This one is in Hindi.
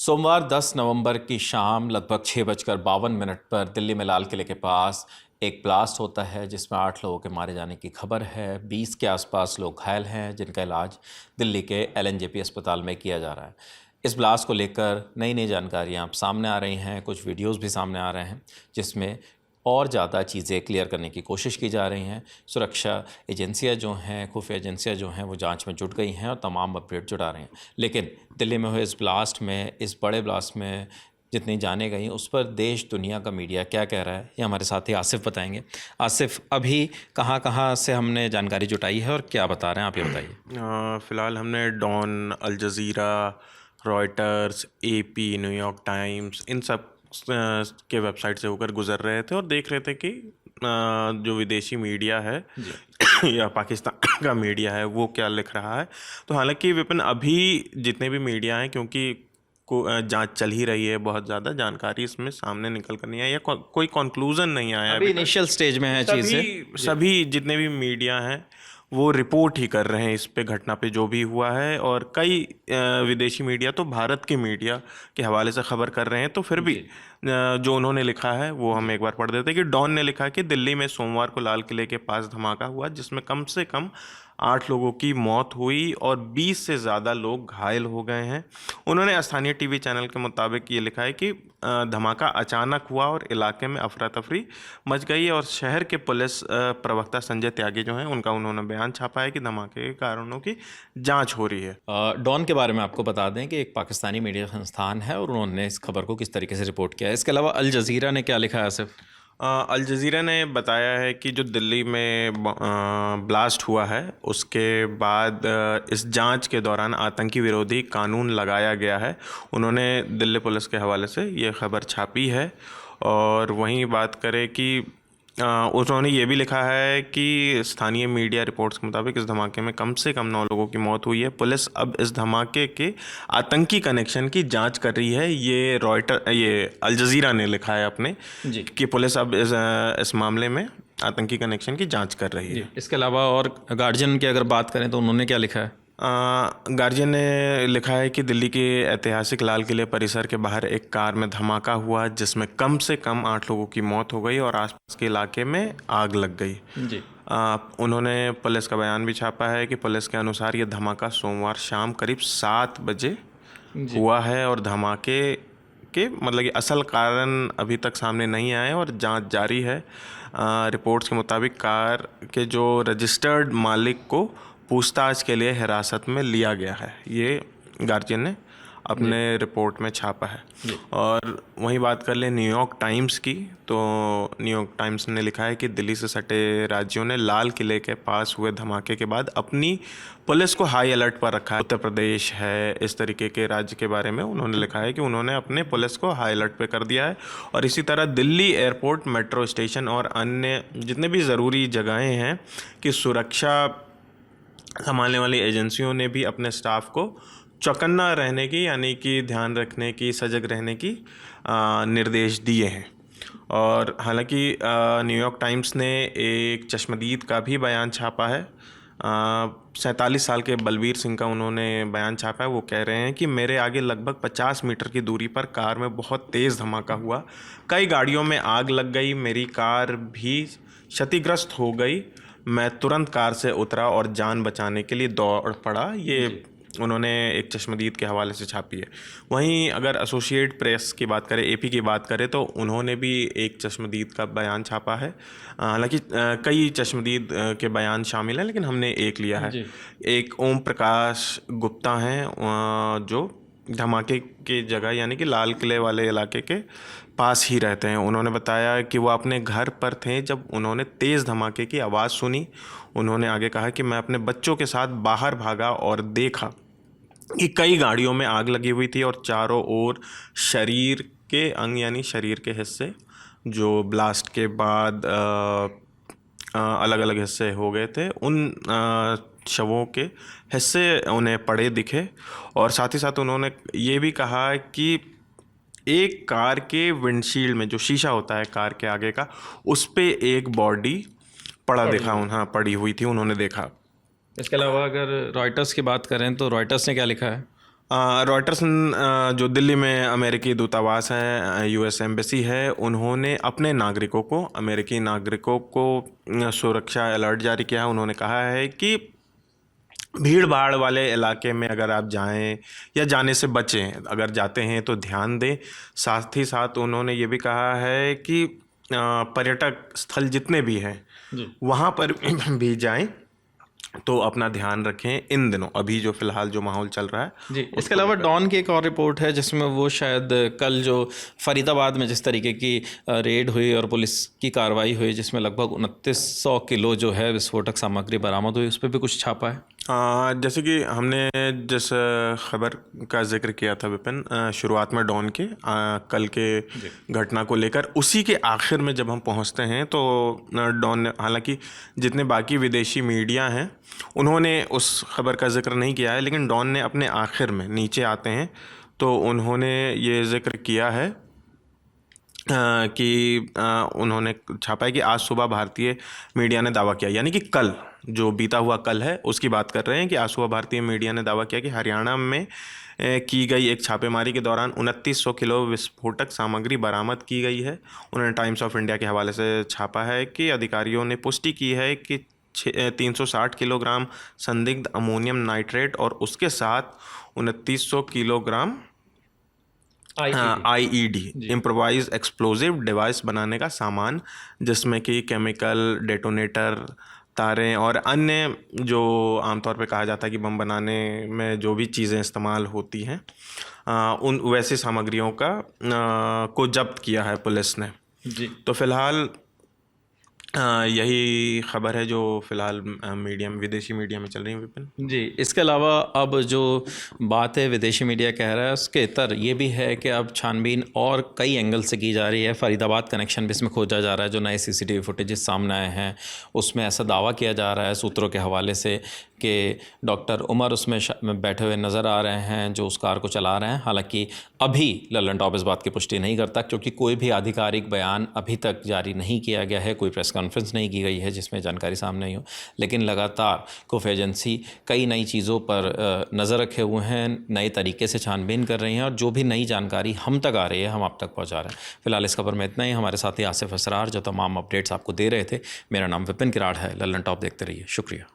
सोमवार 10 नवंबर की शाम लगभग 6:52 पर दिल्ली में लाल किले के पास एक ब्लास्ट होता है जिसमें 8 लोगों के मारे जाने की खबर है। 20 के आसपास लोग घायल हैं जिनका इलाज दिल्ली के एलएनजेपी अस्पताल में किया जा रहा है। इस ब्लास्ट को लेकर नई नई जानकारियाँ सामने आ रही हैं, कुछ वीडियोस भी सामने आ रहे हैं जिसमें और ज़्यादा चीज़ें क्लियर करने की कोशिश की जा रही हैं। सुरक्षा एजेंसियां जो हैं, खुफिया एजेंसियां जो हैं, वो जांच में जुट गई हैं और तमाम अपडेट जुटा रही हैं। लेकिन दिल्ली में हुए इस ब्लास्ट में, इस बड़े ब्लास्ट में जितनी जाने गई उस पर देश दुनिया का मीडिया क्या कह रहा है, ये हमारे साथी आसिफ बताएंगे। आसिफ, अभी कहाँ कहाँ से हमने जानकारी जुटाई है और क्या बता रहे हैं, आप ये बताइए। फ़िलहाल हमने Dawn, Al Jazeera, Reuters, AP, New York Times, इन सब के वेबसाइट से होकर गुजर रहे थे और देख रहे थे कि जो विदेशी मीडिया है या पाकिस्तान का मीडिया है वो क्या लिख रहा है। तो हालांकि विपिन, अभी जितने भी मीडिया हैं, क्योंकि जांच चल ही रही है, बहुत ज़्यादा जानकारी इसमें सामने निकल कर नहीं आई या कोई कंक्लूजन नहीं आया अभी इनिशियल स्टेज में है चीज़ें। सभी जितने भी मीडिया हैं वो रिपोर्ट ही कर रहे हैं इस पे, घटना पे जो भी हुआ है। और कई विदेशी मीडिया तो भारत के मीडिया के हवाले से खबर कर रहे हैं। तो फिर भी जो उन्होंने लिखा है वो हम एक बार पढ़ देते हैं कि डॉन ने लिखा कि दिल्ली में सोमवार को लाल किले के पास धमाका हुआ जिसमें कम से कम 8 लोगों की मौत हुई और 20 से ज़्यादा लोग घायल हो गए हैं। उन्होंने स्थानीय टीवी चैनल के मुताबिक ये लिखा है कि धमाका अचानक हुआ और इलाके में अफरा तफरी मच गई। और शहर के पुलिस प्रवक्ता संजय त्यागी जो हैं, उनका उन्होंने बयान छापा है कि धमाके के कारणों की जांच हो रही है। डॉन के बारे में आपको बता दें कि एक पाकिस्तानी मीडिया संस्थान है और उन्होंने इस खबर को किस तरीके से रिपोर्ट किया है। इसके अलावा अल जज़ीरा ने क्या लिखा है आसिफ? अल जज़ीरा ने बताया है कि जो दिल्ली में ब्लास्ट हुआ है उसके बाद इस जांच के दौरान आतंकी विरोधी कानून लगाया गया है। उन्होंने दिल्ली पुलिस के हवाले से ये खबर छापी है। और वहीं बात करें कि उन्होंने ये भी लिखा है कि स्थानीय मीडिया रिपोर्ट्स के मुताबिक इस धमाके में कम से कम 9 लोगों की मौत हुई है। पुलिस अब इस धमाके के आतंकी कनेक्शन की जांच कर रही है। ये अल जज़ीरा ने लिखा है अपने जी कि पुलिस अब इस मामले में आतंकी कनेक्शन की जांच कर रही है। इसके अलावा और गार्जियन की अगर बात करें तो उन्होंने क्या लिखा है? गार्जियन ने लिखा है कि दिल्ली के ऐतिहासिक लाल किले परिसर के बाहर एक कार में धमाका हुआ जिसमें कम से कम 8 लोगों की मौत हो गई और आसपास के इलाके में आग लग गई। जी उन्होंने पुलिस का बयान भी छापा है कि पुलिस के अनुसार यह धमाका सोमवार शाम करीब 7 बजे हुआ है और धमाके के मतलब कि असल कारण अभी तक सामने नहीं आए और जांच जारी है। रिपोर्ट्स के मुताबिक कार के जो रजिस्टर्ड मालिक को पूछताछ के लिए हिरासत में लिया गया है, ये गार्जियन ने अपने रिपोर्ट में छापा है। और वहीं बात कर लें न्यूयॉर्क टाइम्स की, तो न्यूयॉर्क टाइम्स ने लिखा है कि दिल्ली से सटे राज्यों ने लाल किले के पास हुए धमाके के बाद अपनी पुलिस को हाई अलर्ट पर रखा है। उत्तर प्रदेश है, इस तरीके के राज्य के बारे में उन्होंने लिखा है कि उन्होंने अपने पुलिस को हाई अलर्ट पे कर दिया है। और इसी तरह दिल्ली एयरपोर्ट, मेट्रो स्टेशन और अन्य जितने भी ज़रूरी जगहें हैं कि सुरक्षा संभालने वाली एजेंसियों ने भी अपने स्टाफ को चौकन्ना रहने की, यानी कि ध्यान रखने की, सजग रहने की निर्देश दिए हैं। और हालांकि न्यूयॉर्क टाइम्स ने एक चश्मदीद का भी बयान छापा है। 47 साल के बलबीर सिंह का उन्होंने बयान छापा है। वो कह रहे हैं कि मेरे आगे लगभग 50 मीटर की दूरी पर कार में बहुत तेज़ धमाका हुआ, कई गाड़ियों में आग लग गई, मेरी कार भी क्षतिग्रस्त हो गई। मैं तुरंत कार से उतरा और जान बचाने के लिए दौड़ पड़ा। ये उन्होंने एक चश्मदीद के हवाले से छापी है। वहीं अगर एसोसिएट प्रेस की बात करें, एपी की बात करें, तो उन्होंने भी एक चश्मदीद का बयान छापा है। हालांकि कई चश्मदीद के बयान शामिल हैं लेकिन हमने एक लिया है। एक ओम प्रकाश गुप्ता हैं जो धमाके की जगह यानी कि लाल किले वाले इलाके के पास ही रहते हैं। उन्होंने बताया कि वो अपने घर पर थे जब उन्होंने तेज़ धमाके की आवाज़ सुनी। उन्होंने आगे कहा कि मैं अपने बच्चों के साथ बाहर भागा और देखा कि कई गाड़ियों में आग लगी हुई थी और चारों ओर शरीर के अंग यानी शरीर के हिस्से जो ब्लास्ट के बाद अलग अलग हिस्से हो गए थे, उन शवों के हिस्से उन्हें पड़े दिखे। और साथ ही साथ उन्होंने ये भी कहा कि एक कार के विंडशील्ड में जो शीशा होता है कार के आगे का, उस पे एक बॉडी पड़ी हुई थी, उन्होंने देखा। इसके अलावा अगर रॉयटर्स की बात करें तो रॉयटर्स ने क्या लिखा है? रॉयटर्स जो दिल्ली में अमेरिकी दूतावास है, यूएस एम्बेसी है, उन्होंने अपने नागरिकों को, अमेरिकी नागरिकों को सुरक्षा अलर्ट जारी किया है। उन्होंने कहा है कि भीड़ भाड़ वाले इलाके में अगर आप जाएं या जाने से बचें, अगर जाते हैं तो ध्यान दें। साथ ही साथ उन्होंने ये भी कहा है कि पर्यटक स्थल जितने भी हैं वहाँ पर भी जाएं तो अपना ध्यान रखें इन दिनों, अभी जो फिलहाल जो माहौल चल रहा है जी। इसके अलावा डॉन की एक और रिपोर्ट है जिसमें वो शायद कल जो फरीदाबाद में जिस तरीके की रेड हुई और पुलिस की कार्रवाई हुई जिसमें लगभग 2900 किलो जो है विस्फोटक सामग्री बरामद हुई, उस पर भी कुछ छापा है। जैसे कि हमने जिस खबर का जिक्र किया था विपिन शुरुआत में डॉन के कल के घटना को लेकर, उसी के आखिर में जब हम पहुंचते हैं तो डॉन ने, हालांकि जितने बाकी विदेशी मीडिया हैं उन्होंने उस खबर का जिक्र नहीं किया है, लेकिन डॉन ने अपने आखिर में नीचे आते हैं तो उन्होंने ये जिक्र किया है कि उन्होंने छापा है कि आज सुबह भारतीय मीडिया ने दावा किया, यानी कि कल जो बीता हुआ कल है उसकी बात कर रहे हैं, कि आज सुबह भारतीय मीडिया ने दावा किया कि हरियाणा में की गई एक छापेमारी के दौरान 2900 किलो विस्फोटक सामग्री बरामद की गई है। उन्होंने टाइम्स ऑफ इंडिया के हवाले से छापा है कि अधिकारियों ने पुष्टि की है कि 360 किलोग्राम संदिग्ध अमोनियम नाइट्रेट और उसके साथ 2900 kilogram IED improvise explosive device बनाने का सामान, जिसमें कि केमिकल, डेटोनेटर, तारें और अन्य जो आमतौर पे कहा जाता है कि बम बनाने में जो भी चीज़ें इस्तेमाल होती हैं उन वैसी सामग्रियों का को जब्त किया है पुलिस ने जी। तो फिलहाल यही खबर है जो फिलहाल मीडिया में, विदेशी मीडिया में चल रही है विपिन जी। इसके अलावा अब जो बात है विदेशी मीडिया कह रहा है उसके इतर ये भी है कि अब छानबीन और कई एंगल से की जा रही है। फरीदाबाद कनेक्शन भी इसमें खोजा जा रहा है। जो नए CCTV फुटेजेस सामने आए हैं उसमें ऐसा दावा किया जा रहा है सूत्रों के हवाले से कि डॉक्टर उमर उसमें बैठे हुए नज़र आ रहे हैं जो उस कार को चला रहे हैं। हालांकि अभी लल्लन टॉप इस बात की पुष्टि नहीं करता क्योंकि कोई भी आधिकारिक बयान अभी तक जारी नहीं किया गया है, कोई प्रेस कॉन्फ्रेंस नहीं की गई है जिसमें जानकारी सामने आई हो। लेकिन लगातार कुफ एजेंसी कई नई चीज़ों पर नज़र रखे हुए हैं, नए तरीके से छानबीन कर रही हैं और जो भी नई जानकारी हम तक आ रही है हम आप तक पहुँचा रहे हैं। फिलहाल इस खबर में इतना ही। हमारे साथी आसिफ असरार जो तमाम अपडेट्स आपको दे रहे थे। मेरा नाम विपिन किराड़ है। लल्लन टॉप देखते रहिए। शुक्रिया।